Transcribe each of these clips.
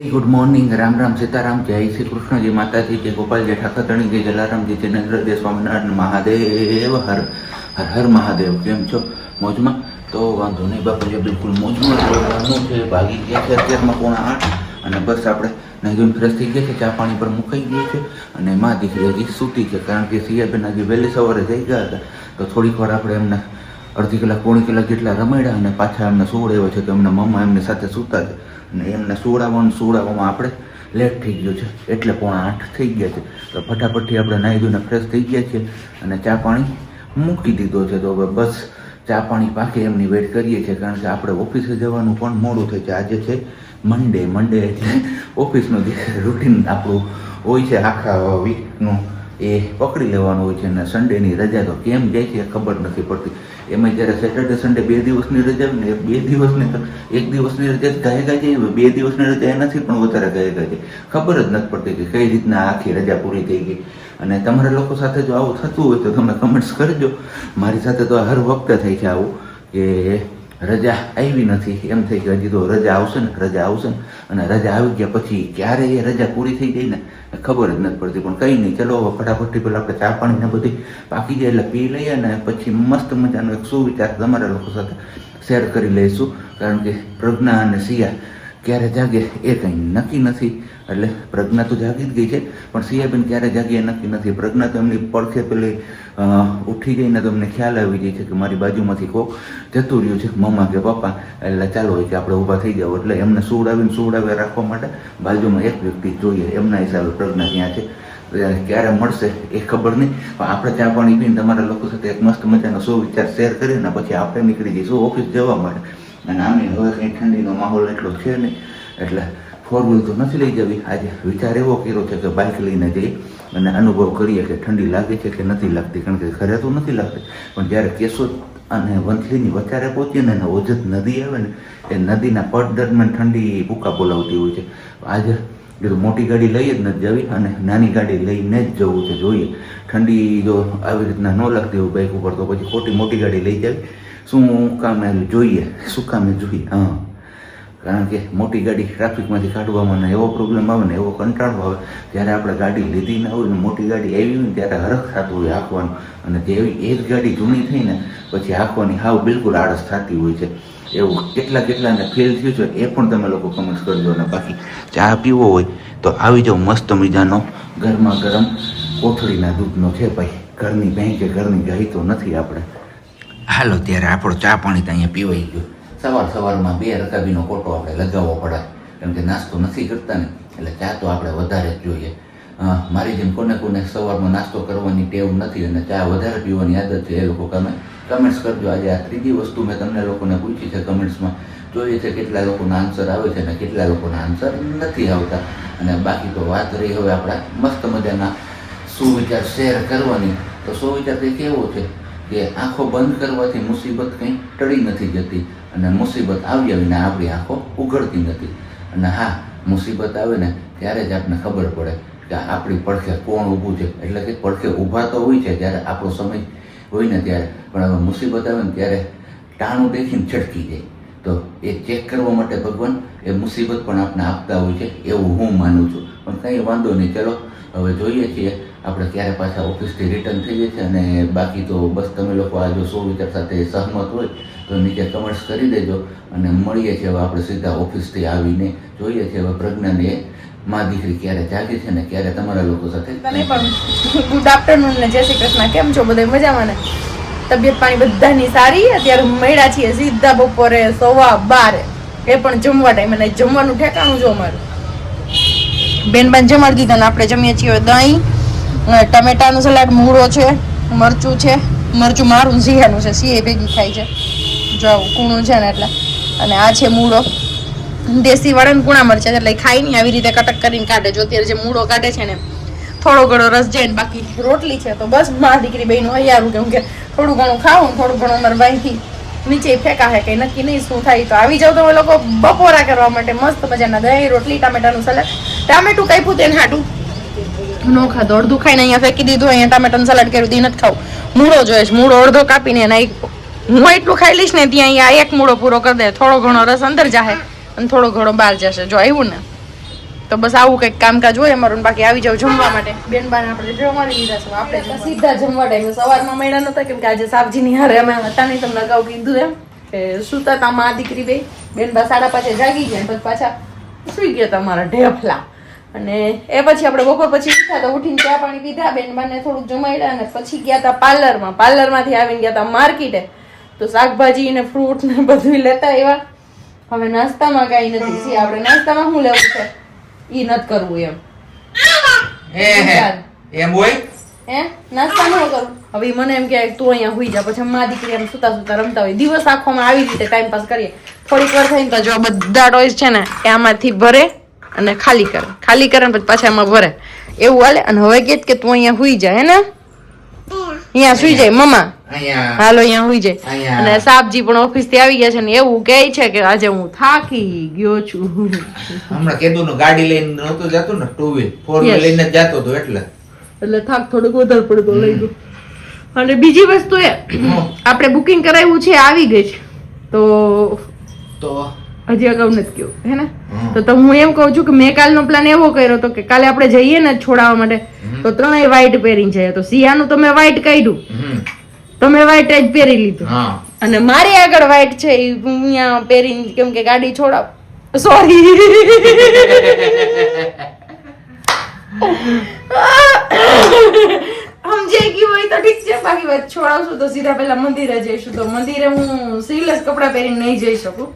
Good morning, Ram Ram, Sitaram, जय श्री कृष्ण जी, माता जी, जय गोपाल जी, ठाकर धणी जी, जलाराम जी, जिनेन्द्र जी, स्वामीनारायण महादेव, हर हर हर महादेव। केम छो? मोजमा? तो वांधो नहीं बापू, जे बिल्कुल मोजमा રહેવાનું છે। ભાગી ગયા છે અત્યારમાં 7:45 અને બસ આપણે નહીં ધોઈને ફ્રેશ થઈ ગયા છે, ચા પાણી પર મુકાઈ ગયું છે અને મા દીકરી હજી સૂતી છે, કારણ કે સિયાબેન હજી વહેલી સવારે જઈ ગયા હતા તો થોડીક વાર આપણે એમને અડધી કલાક પોણી કલાક જેટલા રમાડ્યા અને પાછા એમને સુવડાવ્યો છે કે એમના મમ્મા એમની સાથે સૂતા છે અને એમને સુવડાવવામાં આપણે લેટ થઈ ગયું છે, એટલે 7:45 થઈ ગયા છે। તો ફટાફટથી આપણે નાહી ધોઈને ફ્રેશ થઈ ગયા છીએ અને ચા પાણી મૂકી દીધો છે। તો હવે બસ ચા પાણી પાકે એમની વેઇટ કરીએ છીએ, કારણ કે આપણે ઓફિસે જવાનું પણ મોડું થાય છે। આજે છે મંડે એટલે ઓફિસનું જે રૂટીન આપણું હોય છે આખા વીકનું એ પકડી લેવાનું હોય છે અને સન્ડેની રજા તો કેમ જાય છે ખબર નથી પડતી। એમાં જ્યારે સેટરડે સન્ડે 2 દિવસની રજા ને 2 દિવસની તો 1 દિવસની રજા ગાયગા જાય, 2 દિવસની રજા એનાથી પણ વધારે ગાયગા જાય, ખબર જ નથી પડતી કે કઈ રીતના આખી રજા પૂરી થઈ ગઈ। અને તમારા લોકો સાથે જો આવું થતું હોય તો તમે કમેન્ટ્સ કરજો। મારી સાથે તો હર વખતે થાય છે આવું કે રજા આવી નથી, એમ થઈ કે હજી તો રજા આવશે ને અને રજા આવી ગયા પછી ક્યારે એ રજા પૂરી થઈ ગઈ ને ખબર જ નથી પડતી। પણ કંઈ નહીં, ચલો હવે ફટાફટથી પહેલાં આપણે ચા પાણીને બધી પાકી જાય એટલે પી લઈએ અને પછી મસ્ત મજાનો એક સુવિચાર તમારા લોકો સાથે શેર કરી લઈશું, કારણ કે પ્રજ્ઞા અને સિયા ક્યારે જાગે એ કંઈ નક્કી નથી। એટલે પ્રજ્ઞા તો જાગી જ ગઈ છે પણ સિયાબેન ક્યારે જાગે એ નક્કી નથી। પ્રજ્ઞા તો એમની પડખે પેલી ઉઠી જઈને તો અમને ખ્યાલ આવી જાય છે કે મારી બાજુમાંથી કોક જતું રહ્યું છે, મમ્મા કે પપ્પા, એટલે ચાલો હોય કે આપણે ઊભા થઈ જાવ, એટલે એમને સુવડાવી રાખવા માટે બાજુમાં એક વ્યક્તિ જોઈએ, એમના હિસાબે પ્રજ્ઞા ત્યાં છે। ક્યારે મળશે એ ખબર નહીં, પણ આપણે ચા પાણી પીને તમારા લોકો સાથે એક મસ્ત મજાનો સુવિચાર શેર કરીને પછી આપણે નીકળી જઈશું ઓફિસ જવા માટે। અને આમે હવે કંઈ ઠંડીનો માહોલ એટલો છે નહીં એટલે 4 વ્હીલ તો નથી લઈ જવી। આજે વિચાર એવો કર્યો છે કે બાઇક લઈને જઈએ અને અનુભવ કરીએ કે ઠંડી લાગે છે કે નથી લાગતી, કારણ કે ઘરે તો નથી લાગતી પણ જ્યારે કેશોદ અને વંથલીની વચારે પહોંચીએ ને ઓજત નદી આવે ને એ નદીના પટ દરમિયાન ઠંડી ભૂકા બોલાવતી હોય છે। આજે કીધું મોટી ગાડી લઈ જ નથી જવી અને નાની ગાડી લઈને જ જવું છે, જોઈએ ઠંડી જો આવી રીતના ન લાગતી હોય બાઇક ઉપર તો પછી ખોટી મોટી ગાડી લઈ જવી શું કામે જોઈએ, શું કામે જોઈએ। હા, કારણ કે મોટી ગાડી ટ્રાફિકમાંથી કાઢવામાં એવો પ્રોબ્લેમ આવે ને એવો કંટાળો આવે જ્યારે આપણે ગાડી લીધી ના હોય ને મોટી ગાડી આવી હોય ને ત્યારે હરખ થતું હોય હાંકવાનું, અને જેવી એ જ ગાડી જૂની થઈ ને પછી હાંકવાની હાવ બિલકુલ આળસ થતી હોય છે। એવું કેટલાને ફીલ થયું છે એ પણ તમે લોકો કમેન્ટ કરજો। અને બાકી ચા પીવો હોય તો આવી જાઓ, મસ્ત મજાનો ગરમા ગરમ કોથળીના દૂધનો છે ભાઈ, ઘરની ભેં કે ઘરની ગાય તો નથી આપણે। હાલો ત્યારે આપણો ચા પાણી તો અહીંયા પીવાઈ ગયો। સવારમાં 2 રકાબીનો કોટો આપણે લગાવવો પડે, કેમ કે નાસ્તો નથી કરતા ને એટલે ચા તો આપણે વધારે જ જોઈએ। મારી જેમ કોને સવારમાં નાસ્તો કરવાની ટેવ નથી અને ચા વધારે પીવાની આદત છે, એ લોકો કમેન્ટ્સ કરજો। આજે આ ત્રીજી વસ્તુ મેં તમને લોકોને પૂછી છે કમેન્ટ્સમાં, જોઈએ છે કેટલા લોકોના આન્સર આવે છે અને કેટલા લોકોના આન્સર નથી આવતા। અને બાકી તો વાત રહી હવે આપણા મસ્ત મજાના સુવિચાર શેર કરવાની, તો સુવિચાર કંઈક એવો છે કે આંખો બંધ કરવાથી મુસીબત કંઈ ટળી નથી જતી અને મુસીબત આવીને આપણી આંખો ઉઘડતી નથી। અને હા, મુસીબત આવે ને ત્યારે જ આપણને ખબર પડે કે આપણી પડખે કોણ ઊભું છે, એટલે કે પડખે ઊભા તો હોય છે જ્યારે આપણો સમય હોય ને ત્યારે, પણ હવે મુસીબત આવે ને ત્યારે ટાણું દેખીને છટકી જાય। તો એ ચેક કરવા માટે ભગવાન એ મુસીબત પણ આપણે આપતા હોય છે એવું હું માનું છું। પણ કંઈ વાંધો નહીં, ચલો હવે જોઈએ છીએ આપણે ક્યારે પાછા ઓફિસથી રિટર્ન થઈએ છીએ। અને બાકી તો બસ તમે લોકો આ જો સુવિચાર સાથે સહમત હોય તો નીચે કમેન્ટ્સ કરી દેજો અને મળીએ છીએ હવે આપણે સીધા ઓફિસથી આવીને, જોઈએ છીએ હવે પ્રજ્ઞાને મા દીકરી ક્યારે જાગે છે ને ક્યારે તમારા લોકો સાથે। ગુડ આફ્ટરનૂન ને જય શ્રી કૃષ્ણ, કેમ છો બધા? મજામાં ને? તબિયત પાણી બધાની સારી? અત્યારે મળ્યા છીએ સીધા બપોરે 12:15, એ પણ જમવા ટાઈમે, ને જમવાનું ઠેકાણું જો અમારું બેન જમાડી દીધા ને આપણે જમીએ છીએ દહીં, ટમેટાનું સલાડ, મૂળો છે, મરચું છે, મરચું મારું સિંહાનું છે, સિંહ ભેગી ખાય છે જો આવું કૂણું છે ને એટલે, અને આ છે મૂળો દેશી વાળાને કૂણા મરચા એટલે ખાઈ નહીં આવી રીતે કટક કરીને કાઢે। જો અત્યારે જે મૂળો કાઢે છે ને થોડો ઘણો રસ જાય ને બાકી રોટલી છે તો બસ મા દીકરી બેનું હૈયારું, કેમ કે થોડું ઘણું ખાવું, થોડું ઘણું અમારે બાઈથી નીચે ફેંકા હે, કંઈ નક્કી નહીં શું થાય। તો આવી જાવ તમે લોકો બપોરા કરવા માટે, મસ્ત મજાના દહીં, રોટલી, ટામેટાનું સલાડ, ટામેટું કાપ્યું તેને હાટું નો ખાધું, અડધું ખાઈને અહીંયા ફેંકી દીધું, અહીંયા ટામેટાનું સલાડ કર્યું તે નથી ખાવું, મૂળો જોઈએ છે, મૂળો અડધો કાપીને નાખ્યો, હું એટલું ખાઈ લઈશ ને ત્યાં અહીંયા એક મૂળો પૂરો કરી દે, થોડો ઘણો રસ અંદર જાહે અને થોડો ઘણો બહાર જશે, જો આવ્યું ને તો બસ આવું કંઈક કામકાજ હોય અમારું. બાકી આવી જાવ જમવા માટે. બેન બાને આપણે જમવાની લીધા છે. આપણે તો સીધા જમવા ટાઈમે સવારમાં મળ્યા નતા કેમ કે આજે સાબજીની હારે અમે હતા નહીં. તમને અગાઉ કીધું એમ કે સુતા તા માં દીકરી બે. બેન બા 5:30 જાગી ગયા પછી પાછા સુઈ ગયા તમારા ઢેફલા. અને એ પછી આપણે બપોર પછી ઉઠ્યા તો ઉઠીને ચા પાણી પીધા. બેન બાને થોડુંક જમાડ્યા અને પછી ગયા હતા પાર્લરમાં. પાર્લરમાંથી આવીને ગયા હતા માર્કેટે. તો શાકભાજી ને ફ્રૂટ ને બધું લેતા એવા. હવે નાસ્તામાં કઈ નથી. આપણે નાસ્તામાં શું લેવું છે ઈ નથી કરવું એમ. એમ હોય નાસ્તા ન કરું. હવે ઈ મને એમ કે તું અહીંયા હુઈ જા. પછી માં દીકરી એમ સુતા સુતા રમતા હોય. દિવસ આખોમાં આવી રીતે ટાઈમ પાસ કરીએ. થોડીક વાર થઈને તો જો બધા ટોયસ છે ને એ આમાંથી ભરે અને ખાલી કરે ને પછી પાછા એમાં ભરે એવું હાલે. અને હવે કે તું અહીંયા હુઈ જા હે ને અહીંયા સુઈ જાય મમ્મા હાલો અહીંયા હુઈ જાય. અને સાબજી પણ ઓફિસ થી આવી ગયા છે ને એવું કહે છે કે આજે હું થાકી ગયો છું. હમણાં કીધું ને ગાડી લઈને નહોતું જતું ને 2 વ્હીલ 4 વ્હીલ લઈને જ જતો હતો એટલે થાક થોડોક વધારે પડતો લઈ ગયો. અને બીજી વસ્તુ એ આપણે બુકિંગ કરાવ્યું છે આવી ગઈ છે તો હજી અગાઉ નથી કહ્યું હે ને. તો હું એમ કહું છું કે મેં કાલનો પ્લાન એવો કર્યો હતો કે કાલે આપણે જઈએ ને છોડાવવા માટે તો ત્રણેય વ્હાઈટ પહેરીને જાય. તો સિયાનું તો મેં વ્હાઈટ કાઢ્યું તો મેં વ્હાઈટ જ પહેરી લીધું. અને મારી આગળ વ્હાઈટ છે એ હું અહીંયા પહેરીને કેમ કે ગાડી છોડાવ સોરી સમજાઈ ગયું હોય તો ઠીક છે. બાકી વાત છોડાવશું તો સીધા પેલા મંદિરે જઈશું. તો મંદિરે હું સ્લીવલેસ કપડાં પહેરીને નહીં જઈ શકું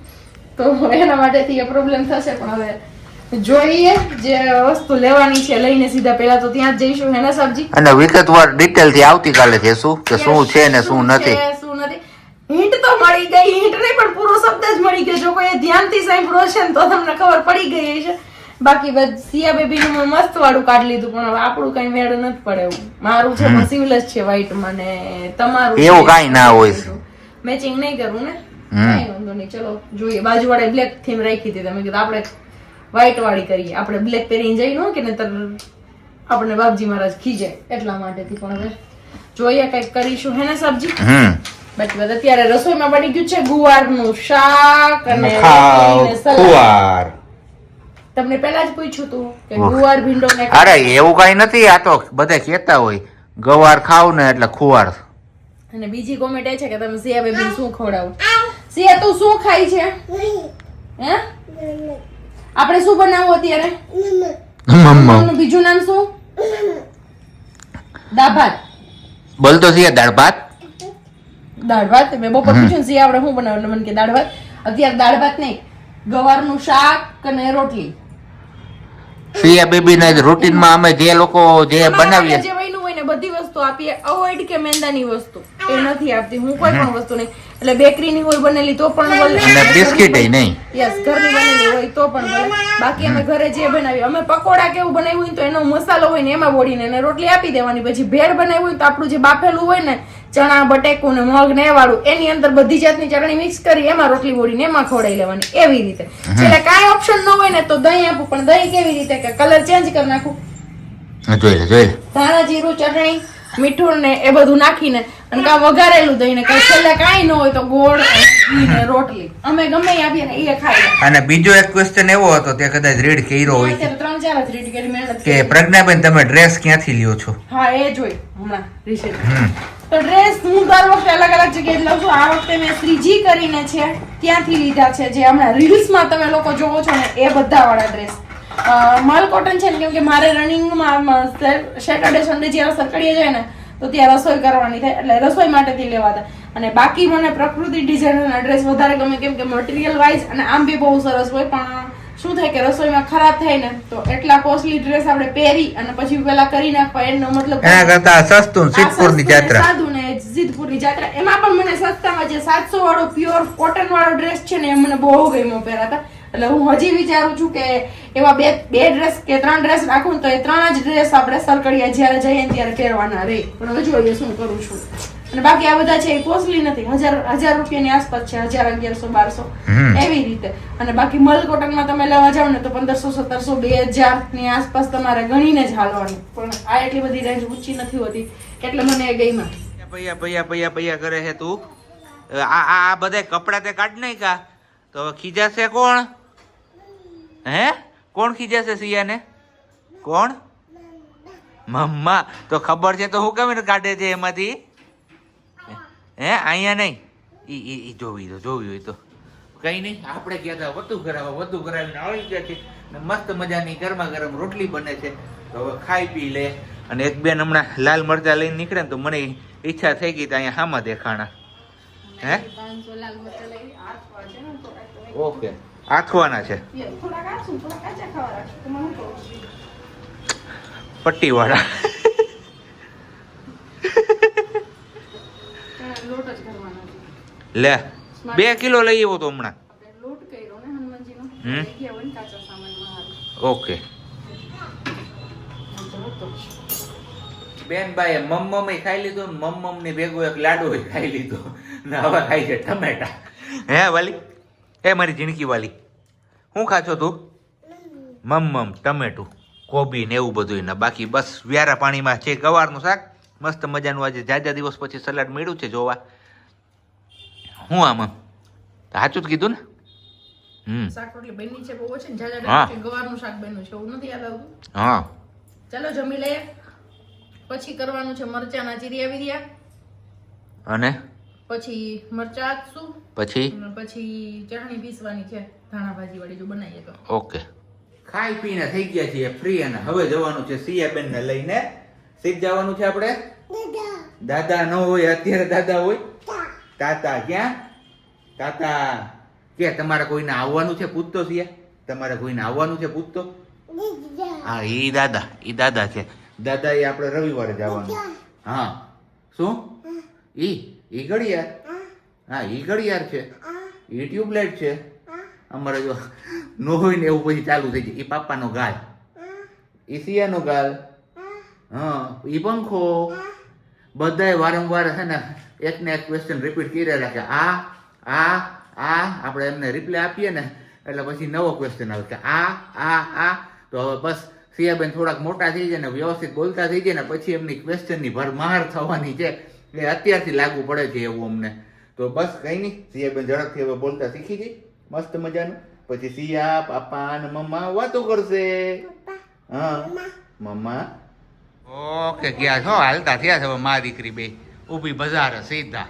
તો એના માટેથી એ પ્રોબ્લેમ થશે. પણ હવે જોઈએ જે વસ્તુ લેવાની છે લઈને સીધા પેલા તો ત્યાં જ જઈશું. હેના સાબજી અને વિગતવાર ડિટેલ થી આવતીકાલે કહેશું કે શું છે ને શું નથી. હિન્ટ તો મળી ગઈ. હિન્ટ નહીં પણ પૂરો શબ્દ જ મળી ગયો. જો કોઈ ધ્યાનથી સાંભળ્યો છે ને તો તમને ખબર પડી ગઈ છે. બાકી બસ સિયા બેબી નું મસ્ત વાળું કાઢી લીધું પણ હવે આપણું કઈ વેળ નથી પડે એવું. મારું છે પણ સિવલેસ છે વ્હાઈટ માં ને તમારું એવું કઈ ના હોય. મેચિંગ નહીં કરવું ને કઈ વાંધો નહીં. ચલો જોઈએ. બાજુ વાળે બ્લેક થીમ રાખી હતી. તમે કીધું આપણે વ્હાઈટ વાળી કરીએ. આપણે બ્લેક પહેરીને જઈ ન કે નતર આપણે બાપજી મહારાજ ખીજાય એટલા માટેથી. પણ હવે જોઈએ કઈક કરીશું હે ને સબ્જી. બાકી બધા અત્યારે રસોઈમાં બની ગયું છે ગુવારનું શાક અને સલાડ. તમને પહેલા જ પૂછ્યું તું કે ગુવાર ભીંડો ને. અરે એવું કઈ નથી. આ તો બધા કહેતા હોય ગવાર ખાવ ને એટલે ખુવાર. અને બીજી કોમેન્ટ એ છે કે તમે સિયા બેબી શું ખવડાવો. સિયા તું શું ખાય છે હે? આપણે શું બનાવવું અત્યારે? મમ્માનું બીજું નામ શું? દાળ ભાત. બોલ તો સિયા દાળ ભાત. દાળ ભાત મેં બપોર પૂછ્યું ને સિયા આપણે શું બનાવું એટલે મને કે દાળ ભાત. અત્યારે દાળ ભાત નહીં ગવારનું શાક અને રોટલી. સિયા બેબી ના રૂટીન માં અમે જે લોકો જે બનાવીએ જે વહીનું હોય ને બધી વસ્તુ આપીએ. અવોઇડ કે મેંદાની વસ્તુ એ નથી આપતી હું કોઈ પણ વસ્તુ નહીં. એટલે બેકરી ની હોય બનેલી તો પણ ભલે અને બિસ્કિટ નહીં. યસ ઘરની બનેલી હોય તો પણ ભલે. બાકી અમે ઘરે જે બનાવીએ અમે પકોડા કેવું બનાવ્યું હોય તો એનો મસાલો હોય ને એમાં બોડીને એને રોટલી આપી દેવાની. પછી ભેળ બનાવ્યું હોય તો આપણું જે બાફેલું હોય ને ચણા બટેકું ને મગ ને વાળું એની અંદર બધી જાતની ચટણી મિક્સ કરી એમાં રોટલી બોડીને એમાં ખવડાવી લેવાની એવી રીતે. એટલે કાંઈ ઓપ્શન ન હોય ને તો દહીં આપું. પણ દહીં કેવી રીતે કે કલર ચેન્જ કરી નાખું. જોઈ ધાણા જીરું ચટણી મીઠું ને એ બધું નાખીને અને કાં વઘારેલું દહીં ને કાં છેલ્લે કાંઈ ન હોય તો ગોળ ઘી ને રોટલી અમે ગમે એ આપીએ ને એ ખાઈએ. અને બીજો એક ક્વેશ્ચન એવો હતો તે કદાચ રીડ કર્યો હોય 3-4 જ રીડ કરી મહેનત કે પ્રજ્ઞાબેન તમે ડ્રેસ ક્યાંથી લ્યો છો? હા એ જોઈ હમણાં રિસેન્ટ. તો ડ્રેસ હું દર વખતે અલગ અલગ જગ્યાએ લઉં છું. આ વખતે મેં શ્રીજી કરીને છે ત્યાંથી લીધા છે. જે હમણાં રીલ્સમાં તમે લોકો જોવો છો ને એ બધા વાળા ડ્રેસ મલ કોટન છે ને કેમ કે મારે રનિંગમાં સેટરડે સન્ડે જ્યારે સરકડીએ જાય ને તો ત્યાં રસોઈ કરવાની થાય એટલે રસોઈ માટેથી લેવાતા. અને બાકી મને પ્રકૃતિ ડિઝાઇનરના ડ્રેસ વધારે ગમે કેમ કે મટીરિયલ વાઇઝ અને આમ બી બહુ સરસ હોય. પણ શું થાય કે રસોઈમાં ખરાબ થાય ને તો એટલા કોસ્ટલી ડ્રેસ આપણે પહેરી અને પછી પેલા કરી નાખવા એનો મતલબ એના કરતા સસ્તું સિદ્ધપુરની જાત્રા સાદું ને સિદ્ધપુરની જાત્રા. એમાં પણ મને સસ્તામાં જે 700 વાળો પ્યોર કોટન વાળો ડ્રેસ છે ને એ મને બહુ ગમ્યો પહેરાતા. એટલે હું હજી વિચારું છું કે એવા બે ડ્રેસ કે 3 ડ્રેસ રાખું તો એ 3 જ ડ્રેસ આપણે સરકડિયા જ્યારે જઈએ ત્યારે પહેરવાના રહે. પણ હવે જોઈએ શું કરું છું. અને બાકી આ બધા છે એ કોસ્ટલી નથી. 1000 રૂપિયાની આસપાસ છે. 1000 1100 1200 એવી રીતે. અને બાકી મલ કોટનમાં તમે લેવા જાવ ને તો 1500 1700 2000 ની આસપાસ તમારે ગણીને જ હાલવાનું. પણ આ એટલી બધી રેન્જ ઊંચી નથી હોતી એટલે મને એ ગઈમાં. પૈયા કરે છે તું. આ બધા કપડા તે કાઢ નહીં કા તો ખીજાશે કોણ? હે કોણ ખીજાશે સિયાને? કોણ? મમ્મા. તો ખબર છે તો હું કેમ કાઢે છે એમાંથી? હે અહીંયા નહીં, ઈ જોવી હોય તો કઈ નહીં. આપણે ગયા હતા વધુ કરાવીને આવી ગયા છે ને મસ્ત મજાની ગરમા ગરમ રોટલી બને છે. તો હવે ખાઈ પી લે. અને એક બેન હમણાં લાલ મરચા લઈને નીકળે ને તો મને ઈચ્છા થઈ ગઈ તો અહીંયા હામાં દેખાણા. હે ઓકે, આથવાના છે પટ્ટી વાળા. લે 2 કિલો લઈ આવ્યો તો હમણાં. ઓકે બેન ભાઈ મમ્મ ખાઈ લીધું ને મમ્મ ની ભેગું એક લાડુ ખાઈ લીધો ને હવે ખાઈ છે ટમેટા. હે વાલી, એ મારી ઝીણકી વાલી, શું ખાશો તું? મમ્મ ટમેટું કોબી ને એવું બધું ને બાકી બસ વ્યારા પાણીમાં છે ગવારનું શાક મસ્ત મજાનું. આજે જાજા દિવસ પછી સલાડ મળ્યું છે જોવા. હું આમાં સાચું જ કીધું ને? શાક રોટલી બની છે બહુ છે ને જાજા ગવારનું શાક બન્યું છે એવું નથી યાદ આવતું. હા ચાલો જમી લઈએ, પછી કરવાનું છે મરચાના ચીરિયા વિરિયા અને પછી મરચા આપશું પછી ચટણી પીસવાની છે ધાણા ભાજી વાળી જો બનાવીએ તો. ઓકે ખાઈ પીને થઈ ગયા છીએ ફ્રી અને હવે જવાનું છે સિયાબેન ને લઈને. સીધ જવાનું છે આપણે. દાદા ન હોય અત્યારે, દાદા હોય. તાતા ક્યાં? તાતા કે તમારે કોઈને આવવાનું છે પૂછતો સિયા? તમારે કોઈને આવવાનું છે પૂછતો? હા ઈ દાદા છે. દાદા એ આપણે રવિવારે જવાનું. હા શું? ઈ ઘડિયાળ? હા ઈ ઘડિયાળ છે, ઈ ટ્યુબલાઇટ છે. અમારે જો નો હોય ને એવું પછી ચાલુ થઈ જાય. ઈ પાપાનો ગાલ, ઈ સિયાનો ગાલ, હા ઈ પંખો. બધાય વારંવાર છે ને એક ને એક ક્વેશ્ચન રિપીટ કરી રાખે. આ આપણે એમને રિપ્લાય આપીએ ને એટલે પછી નવો ક્વેશ્ચન આવે કે આ. તો હવે બસ સિયાબેન થોડાક મોટા થઈ જાય ને વ્યવસ્થિત બોલતા થઈ જાય ને પછી એમની ક્વેશ્ચનની ભરમાર થવાની છે. એ અત્યારથી લાગુ પડે છે એવું અમને. તો બસ કઈ નહીં, સિયાબેન ઝડપથી હવે બોલતા શીખી જાય મસ્ત મજાનું. પછી સિયા પાપા અને મમ્મા વાતો કરશે. હા મમ્મા. ઓકે ગયા છો, હાલતા થયા છે હવે મા દીકરી બે ઊભી બજાર સીધા.